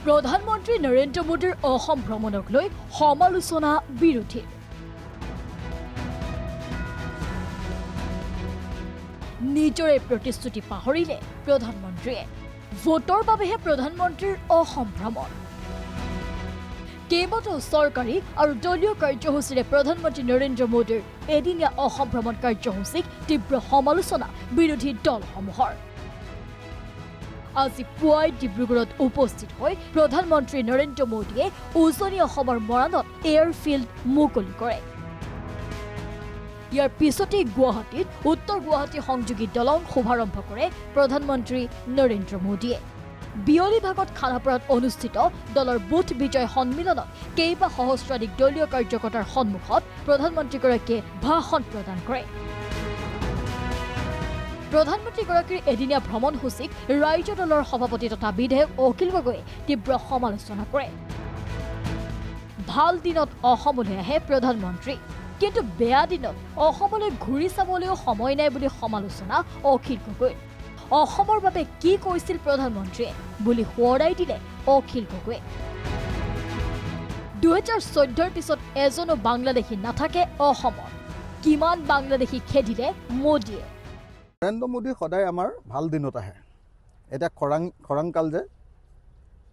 প্ৰধানমন্ত্ৰী নৰেন্দ্ৰ মোদীৰ অসম ভ্ৰমণক লৈ সমালোচনা বিৰোধী। নিজৰে প্ৰতিশ্ৰুতি পাহৰিলে প্ৰধানমন্ত্ৰীয়ে। ভোটৰ বাবেহে প্ৰধানমন্ত্ৰীৰ অসম ভ্ৰমণ। কেইবাটাও চৰকাৰী আৰু দলীয় কাৰ্যসূচীৰে প্ৰধানমন্ত্ৰী নৰেন্দ্ৰ মোদীৰ এদিনীয়া অসম ভ্ৰমণ কাৰ্যসূচীক তীব্ৰ সমালোচনা বিৰোধী দলসমূহৰ। আজি পুৱাই ডিব্ৰুগড়ত উপস্থিত হৈ প্ৰধানমন্ত্ৰী নৰেন্দ্ৰ মোদীয়ে উজনি অসমৰ মৰাণত এয়াৰফিল্ড মুকলি কৰে। ইয়াৰ পিছতেই গুৱাহাটীত উত্তৰ গুৱাহাটী সংযোগী দলং শুভাৰম্ভ কৰে প্ৰধানমন্ত্ৰী নৰেন্দ্ৰ মোদীয়ে। বিয়লি ভাগত খানাপাৰাত অনুষ্ঠিত দলৰ বুথ বিজয় সন্মিলনত কেইবা সহস্ৰাধিক দলীয় কাৰ্যকৰ্তাৰ সন্মুখত প্ৰধানমন্ত্ৰীগৰাকীয়ে ভাষণ প্ৰদান কৰে। প্ৰধানমন্ত্ৰীগৰাকীৰ এদিনীয়া ভ্ৰমণসূচীক ৰাইজৰ দলৰ সভাপতি তথা বিধায়ক অখিল গগৈয়ে তীব্ৰ সমালোচনা কৰে। ভাল দিনত অসমলৈ আহে প্ৰধানমন্ত্ৰী, কিন্তু বেয়া দিনত অসমলৈ ঘূৰি চাবলৈও সময় নাই বুলি সমালোচনা অখিল গগৈৰ। অসমৰ বাবে কি কৈছিল প্ৰধানমন্ত্ৰীয়ে বুলি সোঁৱৰাই দিলে অখিল গগৈয়ে। 2014ৰ পিছত এজনো বাংলাদেশী নাথাকে অসমত। কিমান বাংলাদেশী খেদিলে মোদীয়ে। নৰেন্দ্ৰ মোদী সদায় আমাৰ ভাল দিনত আহে। এতিয়া খৰাং কাল যে,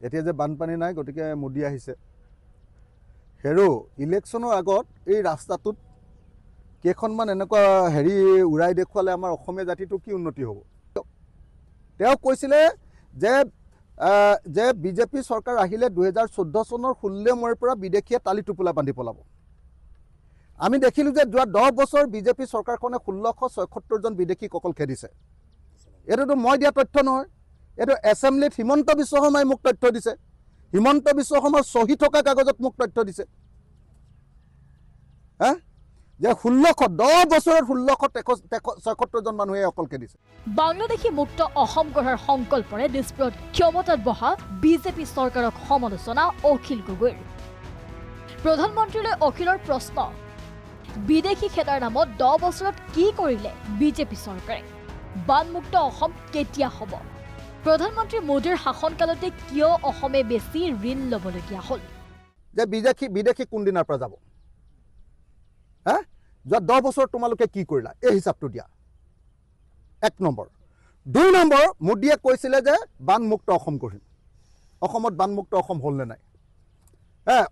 এতিয়া যে বানপানী নাই, গতিকে মোদী আহিছে। হেৰো ইলেকশ্যনৰ আগত এই ৰাস্তাটোত কেইখনমান এনেকুৱা উৰাই দেখুৱালে আমাৰ অসমীয়া জাতিটো কি উন্নতি হ'ব। তেওঁ কৈছিলে যে বিজেপি চৰকাৰ আহিলে 2014 চনৰ 16 মে'ৰ পৰা বিদেশীয়ে টালি টোপোলা বান্ধি পলাব। আমি দেখিলোঁ যে যোৱা 10 বছৰ বিজেপি চৰকাৰখনে 1676 জন বিদেশীক অকল খেদিছে। এইটোতো মই দিয়া তথ্য নহয়, এইটো এছেম্বলিত হিমন্ত বিশ্ব শৰ্মাই মোক তথ্য দিছে। হিমন্ত বিশ্ব শৰ্মাৰ চহী থকা কাগজত মোক তথ্য দিছে। যে 10 বছৰত 1676 জন মানুহে অকল খেদিছে। বাংলাদেশী মুক্ত অসম গঢ়াৰ সংকল্পৰে দেশপ্ৰত ক্ষমতাত বহা বিজেপি চৰকাৰক সমালোচনা অখিল গগৈৰ। প্ৰধানমন্ত্ৰীলৈ অখিলৰ প্ৰশ্ন, বিদেশী খেদাৰ নামত 10 বছৰত কি কৰিলে বিজেপি চৰকাৰে? বানমুক্ত অসম কেতিয়া হ'ব? প্ৰধানমন্ত্ৰী মোদীৰ শাসনকালতে কিয় অসমে বেছি ঋণ ল'বলগীয়া হ'ল? যে বিদেশী কোনদিনাৰ পৰা যাব? যোৱা 10 বছৰত তোমালোকে কি কৰিলা, এই হিচাপটো দিয়া। 1 নম্বৰ। 2 নম্বৰ, মোদীয়ে কৈছিলে যে বানমুক্ত অসম কৰিম। অসমত বানমুক্ত অসম হ'লনে নাই?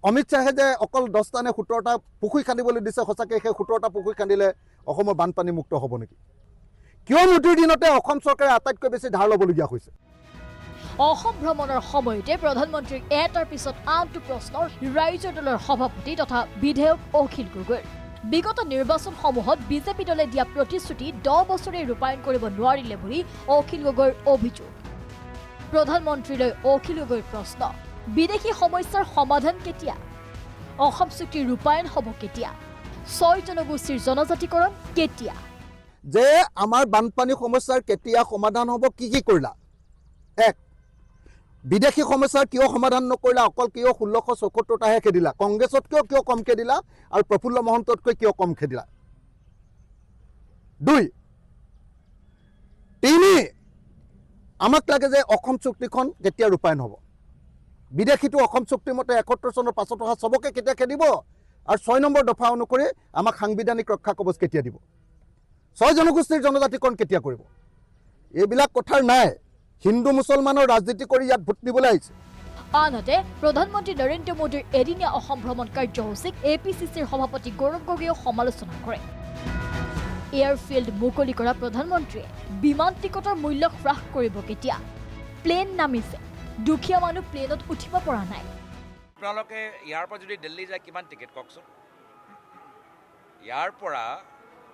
অমিত শ্বাহে যে অকল 10টা নে 17টা পুখুৰী খান্দিবলৈ দিছে, সঁচাকৈ সেই 17টা পুখুৰী খান্দিলে অসমৰ বানপানী মুক্ত হ'ব নেকি? কিয় মোদীৰ দিনতে অসম চৰকাৰে আটাইতকৈ বেছি ধাৰ ল'বলগীয়া হৈছে? অসম ভ্ৰমণৰ সময়তে প্ৰধানমন্ত্ৰীক এটাৰ পিছত আনটো প্ৰশ্নৰ ৰাইজৰ দলৰ সভাপতি তথা বিধায়ক অখিল গগৈৰ। বিগত নিৰ্বাচনসমূহত বিজেপি দলে দিয়া প্ৰতিশ্ৰুতি 10 বছৰে ৰূপায়ণ কৰিব নোৱাৰিলে বুলি অখিল গগৈৰ অভিযোগ। প্ৰধানমন্ত্ৰীলৈ অখিল গগৈৰ প্ৰশ্ন, বিদেশী সমস্যাৰ সমাধান কেতিয়া? অসম চুক্তি ৰূপায়ণ হ'ব কেতিয়া? 6 জনগোষ্ঠীৰ জনজাতিকৰণ কেতিয়া? যে আমাৰ বানপানী সমস্যাৰ কেতিয়া সমাধান হ'ব, কি কৰিলা? 1, বিদেশী সমস্যাৰ কিয় সমাধান নকৰিলা? অকল কিয় 1674টাহে খেদিলা? কংগ্ৰেছতকৈও কিয় কম খেদিলা আৰু প্ৰফুল্ল মহন্ততকৈ কিয় কম খেদিলা? 2, 3, আমাক লাগে যে অসম চুক্তিখন কেতিয়া ৰূপায়ণ হ'ব? বিদেশীটো অসম চুক্তিৰ মতে 71 চনৰ পাছত অহা চবকে কেতিয়া খেদিব? আৰু 6 নম্বৰ দফা অনুসৰি আমাক সাংবিধানিক ৰক্ষা কবচ কেতিয়া দিব? 6 জনগোষ্ঠীৰ জনজাতিকৰণ কেতিয়া কৰিব? এইবিলাক কথাৰ নাই। হিন্দু মুছলমানৰ ৰাজনীতি কৰি ইয়াত ভোট দিবলৈ আহিছে। আনহাতে প্ৰধানমন্ত্ৰী নৰেন্দ্ৰ মোদীৰ এদিনীয়া অসম ভ্ৰমণ কাৰ্যসূচীক APCCৰ সভাপতি গৌৰৱ গগৈয়ে সমালোচনা কৰে। এয়াৰফিল্ড মুকলি কৰা প্ৰধানমন্ত্ৰীয়ে বিমান টিকটৰ মূল্য হ্ৰাস কৰিব কেতিয়া? প্লেন নামিছে, দুখীয়া মানুহ প্লেনত উঠিব পৰা নাই। আপোনালোকে ইয়াৰ পৰা যদি দিল্লী যায় কিমান টিকেট কওকচোন? ইয়াৰ পৰা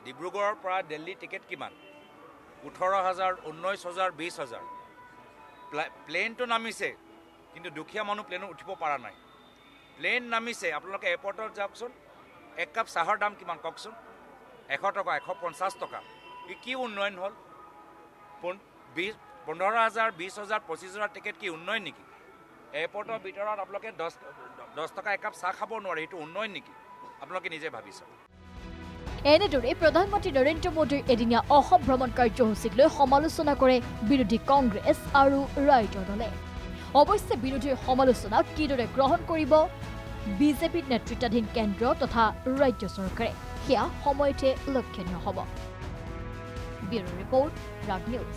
ডিব্ৰুগড়ৰ পৰা দিল্লী টিকেট কিমান? 18,000, 19,000, 20,000। প্লেনটো নামিছে, কিন্তু দুখীয়া মানুহ প্লেনত উঠিব পৰা নাই। প্লেন নামিছে, আপোনালোকে এয়াৰপৰ্টত যাওকচোন, 1 কাপ চাহৰ দাম কিমান কওকচোন? 100 টকা, 150 টকা। কি উন্নয়ন হ'ল? 15,000, 20,000, 25,000 টিকেট কি উন্নয়ন নেকি? এয়াৰপৰ্টৰ ভিতৰত আপোনালোকে 10 টকা 1 কাপ চাহ খাব নোৱাৰে, সেইটো উন্নয়ন নেকি? আপোনালোকে নিজে ভাবিছে। এনেদৰে প্ৰধানমন্ত্ৰী নৰেন্দ্ৰ মোদীৰ এদিনীয়া অসম ভ্ৰমণ কাৰ্যসূচীক লৈ সমালোচনা কৰে বিৰোধী কংগ্ৰেছ আৰু ৰাইজৰ দলে। অৱশ্যে বিৰোধীৰ সমালোচনাক কিদৰে গ্ৰহণ কৰিব বিজেপিৰ নেতৃত্বাধীন কেন্দ্ৰ তথা ৰাজ্য চৰকাৰে সেয়া সময়তে লক্ষণীয় হ'ব। ব্যুৰো ৰিপৰ্ট, ৰাগ নিউজ।